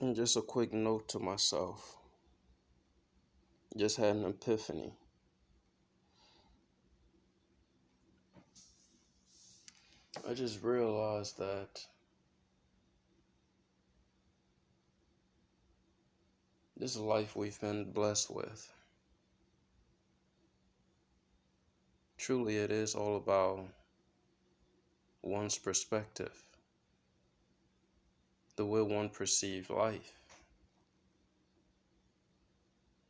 And just a quick note to myself. Just had an epiphany. I just realized that this life we've been blessed with, truly it is all about one's perspective, the way one perceives life.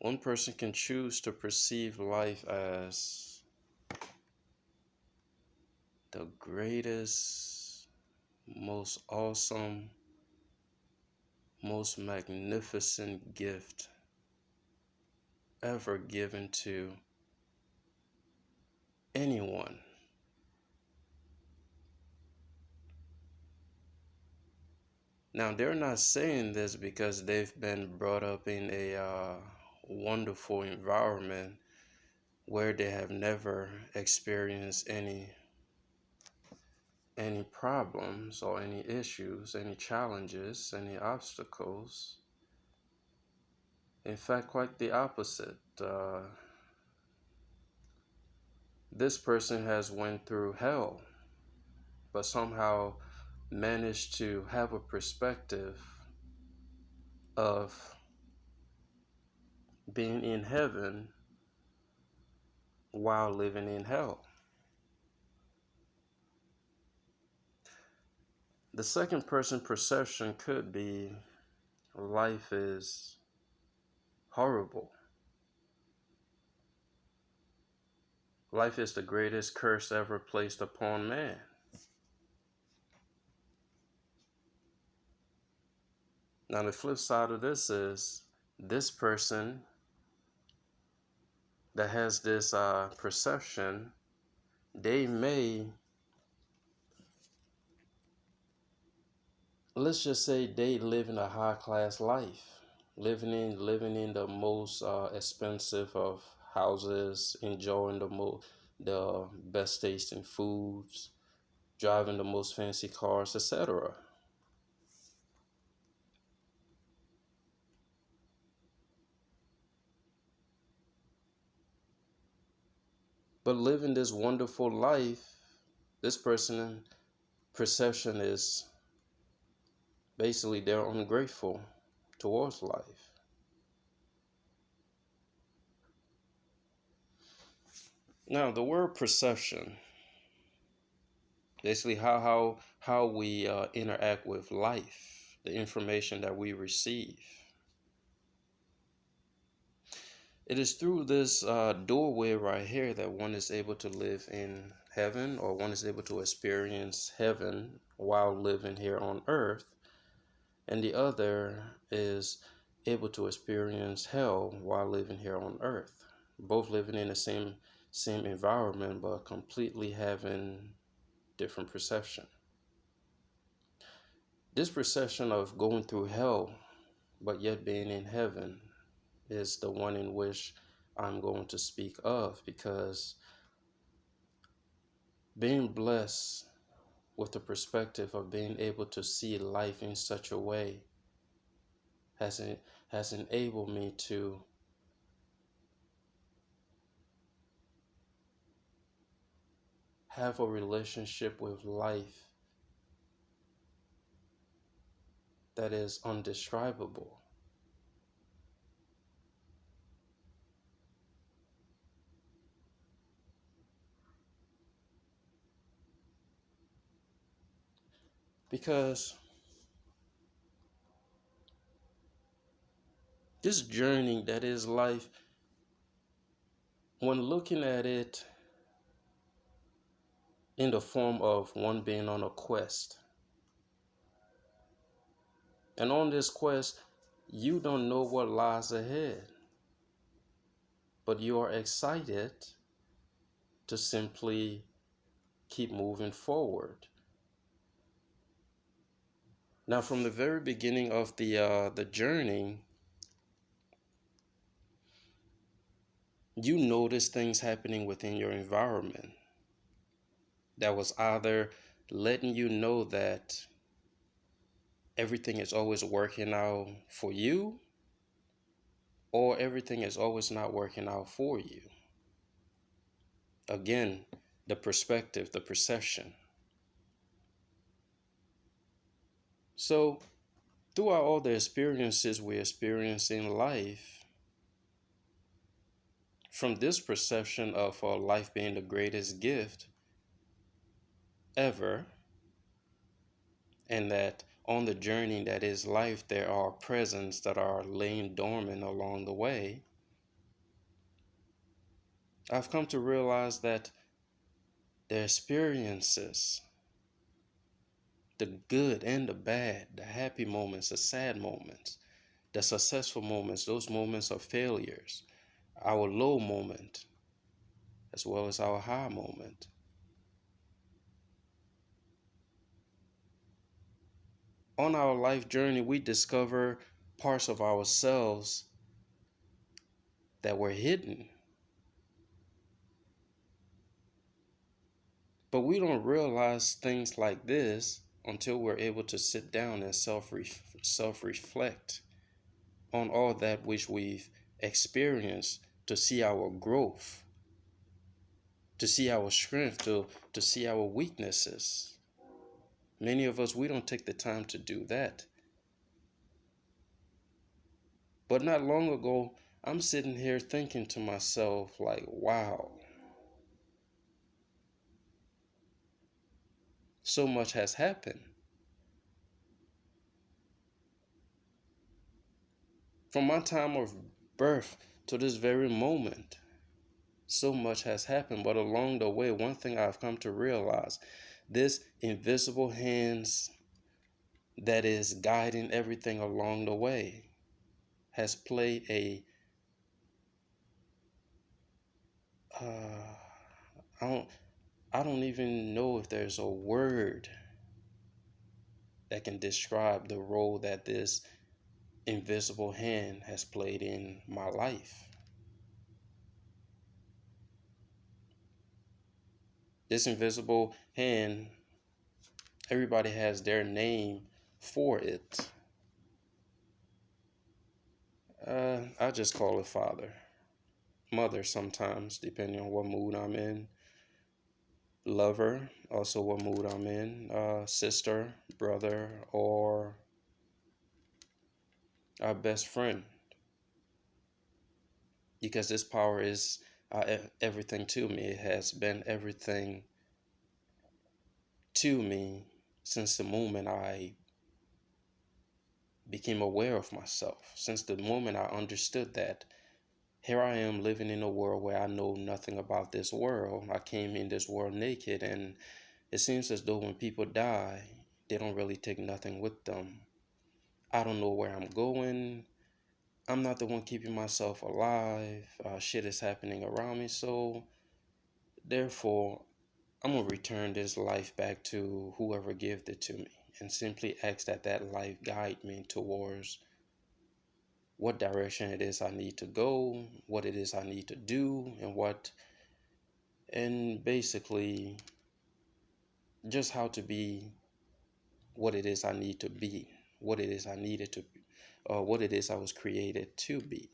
One person can choose to perceive life as the greatest, most awesome, most magnificent gift ever given to anyone. Now, they're not saying this because they've been brought up in a wonderful environment where they have never experienced any problems or any issues, any challenges, any obstacles. In fact, quite the opposite. This person has went through hell, but somehow managed to have a perspective of being in heaven while living in hell. The second person perception could be life is horrible. Life is the greatest curse ever placed upon man. Now, the flip side of this is this person that has this perception, they may, let's just say they live in a high class life, living in the most expensive of houses, enjoying the best tasting foods, driving the most fancy cars, etc. But living this wonderful life, this person perception is basically they're ungrateful towards life. Now, the word perception, basically how we interact with life, the information that we receive. It is through this doorway right here that one is able to live in heaven, or one is able to experience heaven while living here on earth, and the other is able to experience hell while living here on earth. Both living in the same environment, but completely having different perception. This perception of going through hell but yet being in heaven is the one in which I'm going to speak of, because being blessed with the perspective of being able to see life in such a way has enabled me to have a relationship with life that is undescribable. Because this journey that is life, when looking at it in the form of one being on a quest, and on this quest, you don't know what lies ahead, but you are excited to simply keep moving forward. Now, from the very beginning of the journey, you notice things happening within your environment that was either letting you know that everything is always working out for you, or everything is always not working out for you. Again, the perspective, the perception. So, throughout all the experiences we experience in life, from this perception of life being the greatest gift ever, and that on the journey that is life, there are presents that are laying dormant along the way, I've come to realize that the experiences, the good and the bad, the happy moments, the sad moments, the successful moments, those moments of failures, our low moment, as well as our high moment. On our life journey, we discover parts of ourselves that were hidden. But we don't realize things like this until we're able to sit down and self-reflect on all that which we've experienced, to see our growth, to see our strength, to see our weaknesses. Many of us, we don't take the time to do that. But not long ago, I'm sitting here thinking to myself, like, wow, so much has happened. From my time of birth to this very moment, so much has happened. But along the way, one thing I've come to realize, this invisible hands that is guiding everything along the way has played a I don't I don't even know if there's a word that can describe the role that this invisible hand has played in my life. This invisible hand, everybody has their name for it. I just call it Father, Mother sometimes, depending on what mood I'm in. Lover, also what mood I'm in. Sister, brother, or our best friend. Because this power is everything to me. It has been everything to me since the moment I became aware of myself, since the moment I understood that here I am living in a world where I know nothing about this world. I came in this world naked, and it seems as though when people die, they don't really take nothing with them. I don't know where I'm going. I'm not the one keeping myself alive. Shit is happening around me. So, therefore, I'm going to return this life back to whoever gave it to me and simply ask that that life guide me towards what direction it is I need to go, what it is I need to do, and basically just how to be what it is I need to be, what it is I needed to be, what it is I was created to be.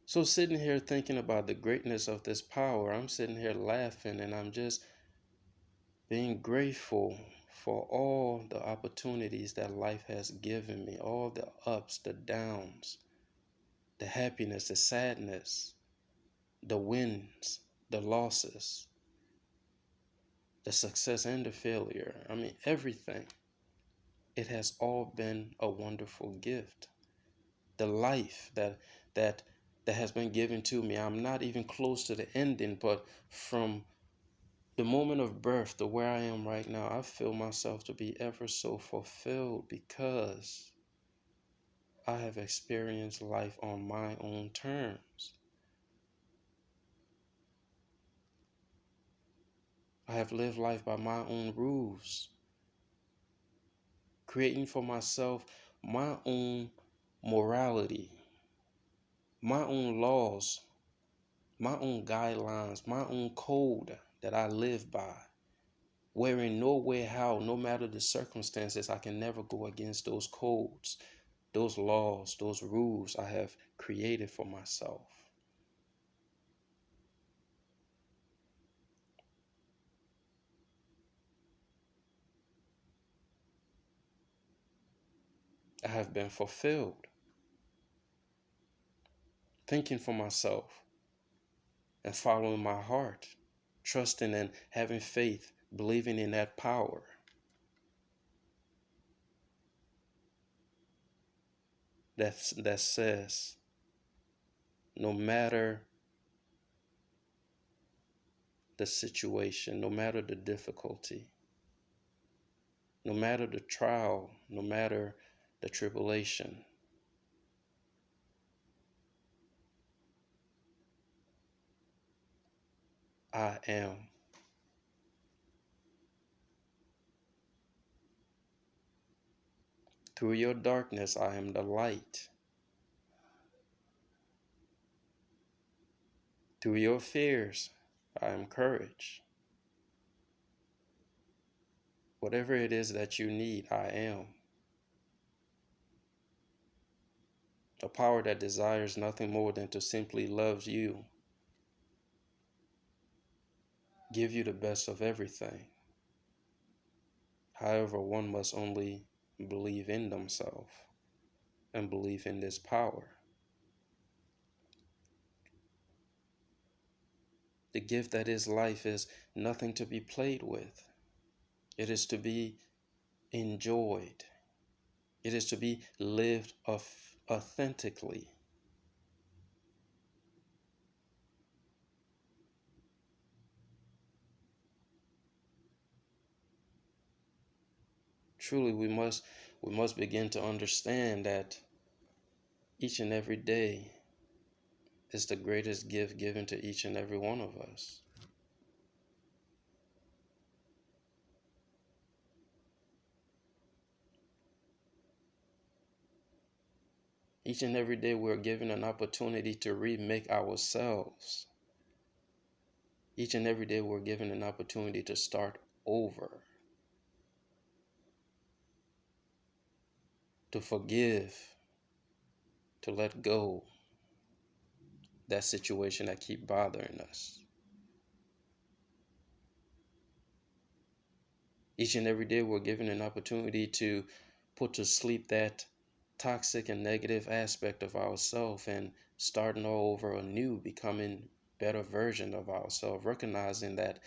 So sitting here thinking about the greatness of this power, I'm sitting here laughing, and I'm just being grateful for all the opportunities that life has given me, all the ups, the downs, the happiness, the sadness, the wins, the losses, the success and the failure. I mean, everything. It has all been a wonderful gift. The life that that has been given to me. I'm not even close to the ending, but from the moment of birth to where I am right now, I feel myself to be ever so fulfilled because I have experienced life on my own terms. I have lived life by my own rules, creating for myself my own morality, my own laws, my own guidelines, my own code that I live by. where in no way, how, no matter the circumstances, I can never go against those codes, those laws, those rules I have created for myself. I have been fulfilled, thinking for myself and following my heart, trusting and having faith, believing in that power. That says, no matter the situation, no matter the difficulty, no matter the trial, no matter the tribulation, I am. Through your darkness, I am the light. Through your fears, I am courage. Whatever it is that you need, I am. A power that desires nothing more than to simply love you, give you the best of everything. However, one must only believe in themselves and believe in this power. The gift that is life is nothing to be played with. It is to be enjoyed. It is to be lived authentically. Truly, we must begin to understand that each and every day is the greatest gift given to each and every one of us. Each and every day we're given an opportunity to remake ourselves. Each and every day we're given an opportunity to start over, to forgive, to let go that situation that keep bothering us. Each and every day we're given an opportunity to put to sleep that toxic and negative aspect of ourselves and starting all over anew, becoming better version of ourselves, recognizing that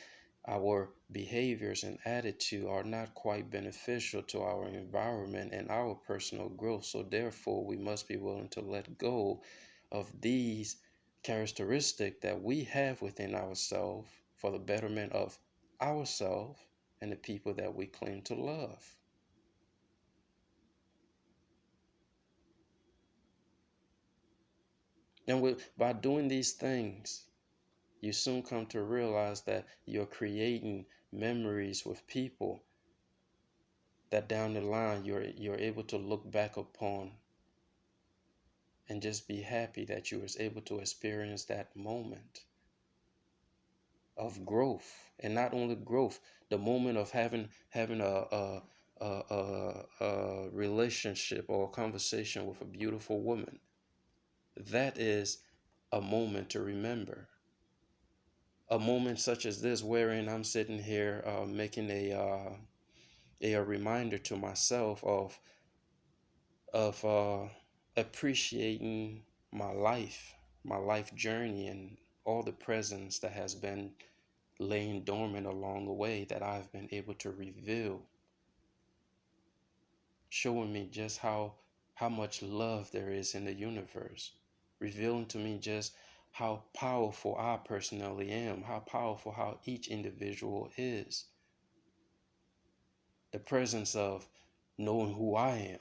our behaviors and attitude are not quite beneficial to our environment and our personal growth. So therefore, we must be willing to let go of these characteristics that we have within ourselves for the betterment of ourselves and the people that we claim to love. And by doing these things, you soon come to realize that you're creating memories with people that down the line you're able to look back upon and just be happy that you was able to experience that moment of growth. And not only growth, the moment of having a relationship or a conversation with a beautiful woman. That is a moment to remember. A moment such as this, wherein I'm sitting here making a reminder to myself of appreciating my life journey, and all the presence that has been laying dormant along the way that I've been able to reveal, showing me just how much love there is in the universe, revealing to me just how powerful I personally am, how powerful how each individual is. The presence of knowing who I am.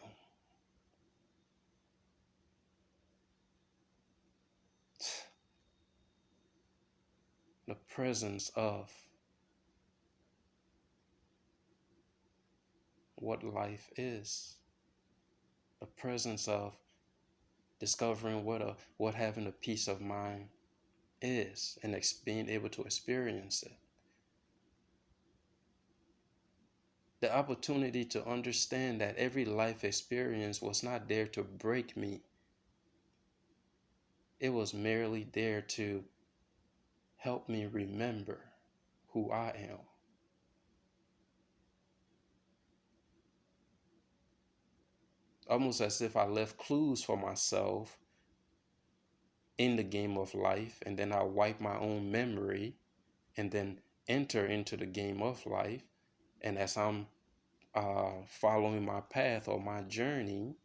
The presence of what life is. The presence of discovering what having a peace of mind is, and being able to experience it. The opportunity to understand that every life experience was not there to break me. It was merely there to help me remember who I am. Almost as if I left clues for myself in the game of life, and then I wipe my own memory and then enter into the game of life. And as I'm following my path or my journey,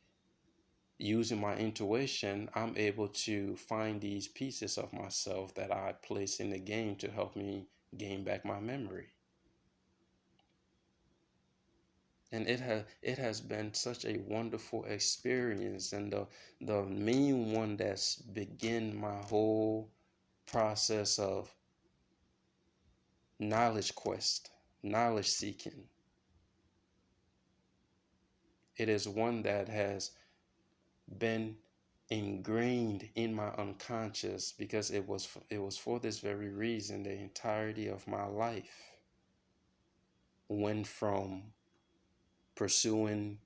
using my intuition, I'm able to find these pieces of myself that I place in the game to help me gain back my memory. And it has been such a wonderful experience, and the main one that's begin my whole process of knowledge quest, knowledge seeking. It is one that has been ingrained in my unconscious because it was for this very reason the entirety of my life went from pursuing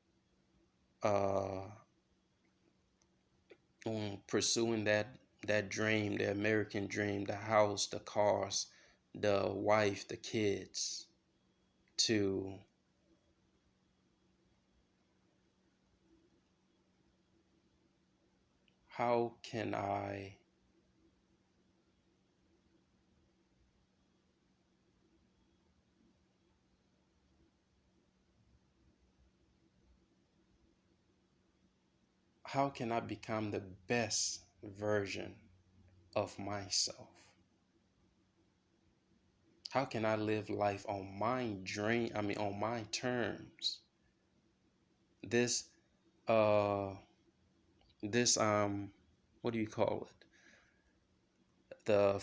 uh pursuing that dream, the American dream, the house, the cars, the wife, the kids, to how can I become the best version of myself? How can I live life on my dream? I mean, on my terms. This, uh, this, what do you call it? The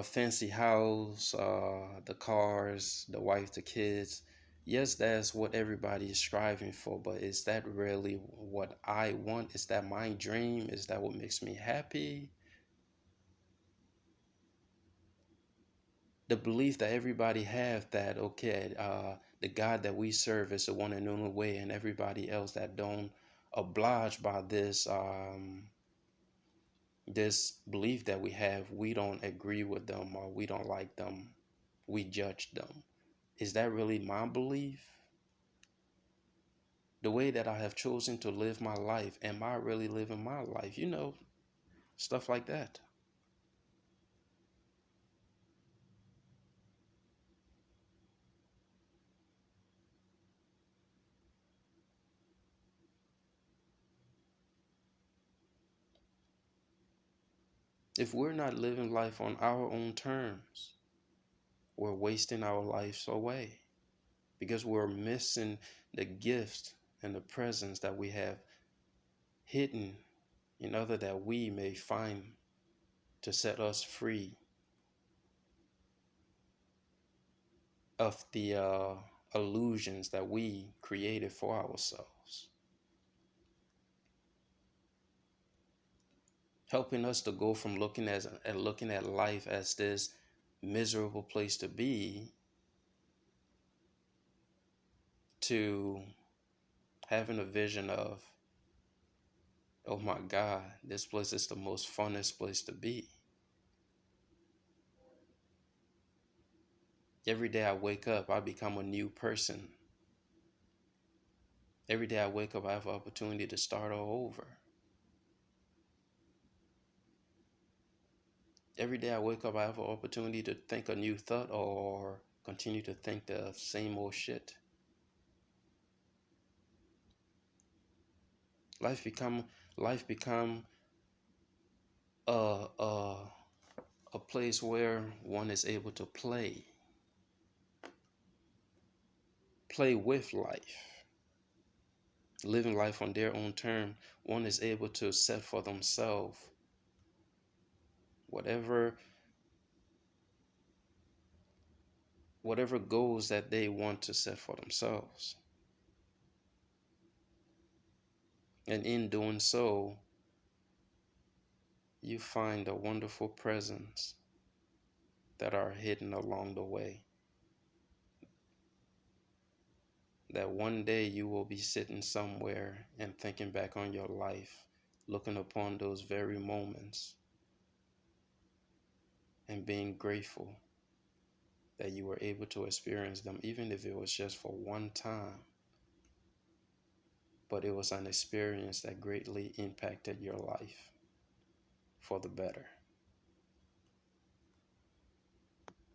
fancy house, the cars, the wife, the kids. Yes, that's what everybody is striving for, but is that really what I want? Is that my dream? Is that what makes me happy? The belief that everybody have that, okay, the God that we serve is the one and only way, and everybody else that don't oblige by this belief that we have, we don't agree with them or we don't like them, we judge them. Is that really my belief? The way that I have chosen to live my life, am I really living my life? Stuff like that. If we're not living life on our own terms, we're wasting our lives away because we're missing the gifts and the presence that we have hidden in order that we may find to set us free of the illusions that we created for ourselves, helping us to go from looking at life as this miserable place to be to having a vision of, oh my God, this place is the most funnest place to be. Every day I wake up, I become a new person. Every day I wake up, I have an opportunity to start all over. Every day I wake up, I have an opportunity to think a new thought or continue to think the same old shit. Life become life become a a a place where one is able to play with life, living life on their own term. One is able to set for themselves whatever whatever goals that they want to set for themselves. And in doing so, you find a wonderful presence that are hidden along the way. that one day you will be sitting somewhere and thinking back on your life, looking upon those very moments and being grateful that you were able to experience them, even if it was just for one time. But it was an experience that greatly impacted your life for the better.